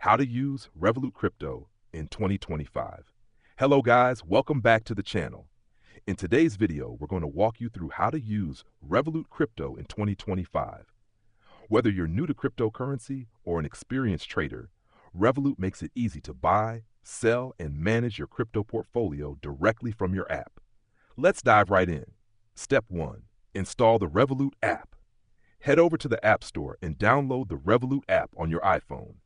How to use Revolut crypto in 2025. Hello guys, welcome back to the channel. In today's video, we're going to walk you through how to use Revolut crypto in 2025. Whether you're new to cryptocurrency or an experienced trader, Revolut makes it easy to buy, sell, and manage your crypto portfolio directly from your app. Let's dive right in. Step 1. Install the Revolut app. Head over to the App Store and download the Revolut app on your iPhone.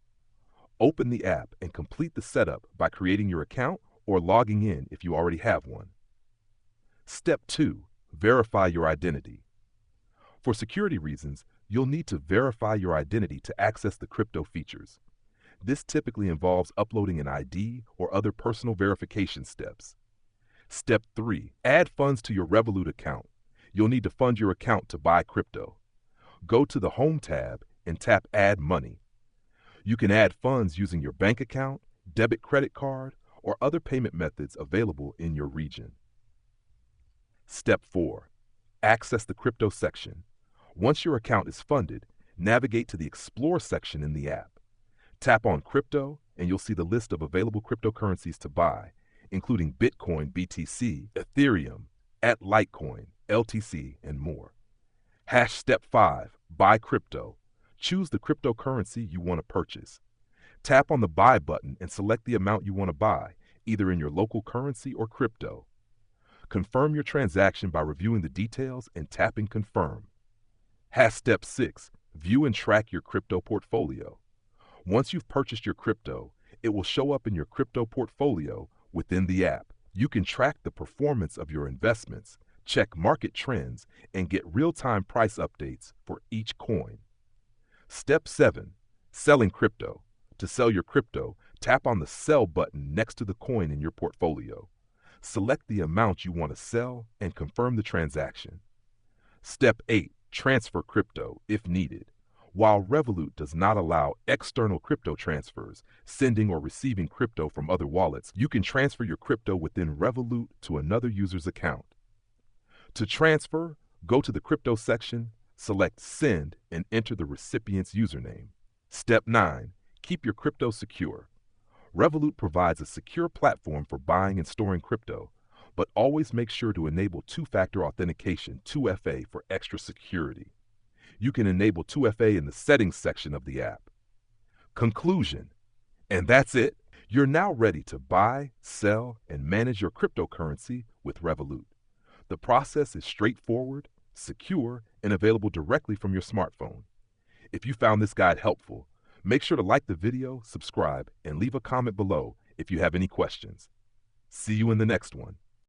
Open the app and complete the setup by creating your account or logging in if you already have one. Step 2. Verify your identity. For security reasons, you'll need to verify your identity to access the crypto features. This typically involves uploading an ID or other personal verification steps. Step 3. Add funds to your Revolut account. You'll need to fund your account to buy crypto. Go to the Home tab and tap Add Money. You can add funds using your bank account, debit credit card, or other payment methods available in your region. Step 4. Access the crypto section. Once your account is funded, navigate to the Explore section in the app. Tap on Crypto and you'll see the list of available cryptocurrencies to buy, including Bitcoin BTC, Ethereum, Litecoin, LTC, and more. Step 5. Buy crypto. Choose the cryptocurrency you want to purchase. Tap on the Buy button and select the amount you want to buy, either in your local currency or crypto. Confirm your transaction by reviewing the details and tapping Confirm. Step 6. View and track your crypto portfolio. Once you've purchased your crypto, it will show up in your crypto portfolio within the app. You can track the performance of your investments, check market trends, and get real-time price updates for each coin. Step 7. Selling crypto. To sell your crypto, tap on the Sell button next to the coin in your portfolio. Select the amount you want to sell and confirm the transaction. Step 8. Transfer crypto if needed. While Revolut does not allow external crypto transfers, sending or receiving crypto from other wallets, you can transfer your crypto within Revolut to another user's account. To transfer, go to the crypto section, select Send, and enter the recipient's username. Step 9. Keep your crypto secure. Revolut provides a secure platform for buying and storing crypto, but always make sure to enable two-factor authentication, 2FA, for extra security. You can enable 2FA in the Settings section of the app. Conclusion. And that's it. You're now ready to buy, sell, and manage your cryptocurrency with Revolut. The process is straightforward, secure, and available directly from your smartphone. If you found this guide helpful, make sure to like the video, subscribe, and leave a comment below if you have any questions. See you in the next one.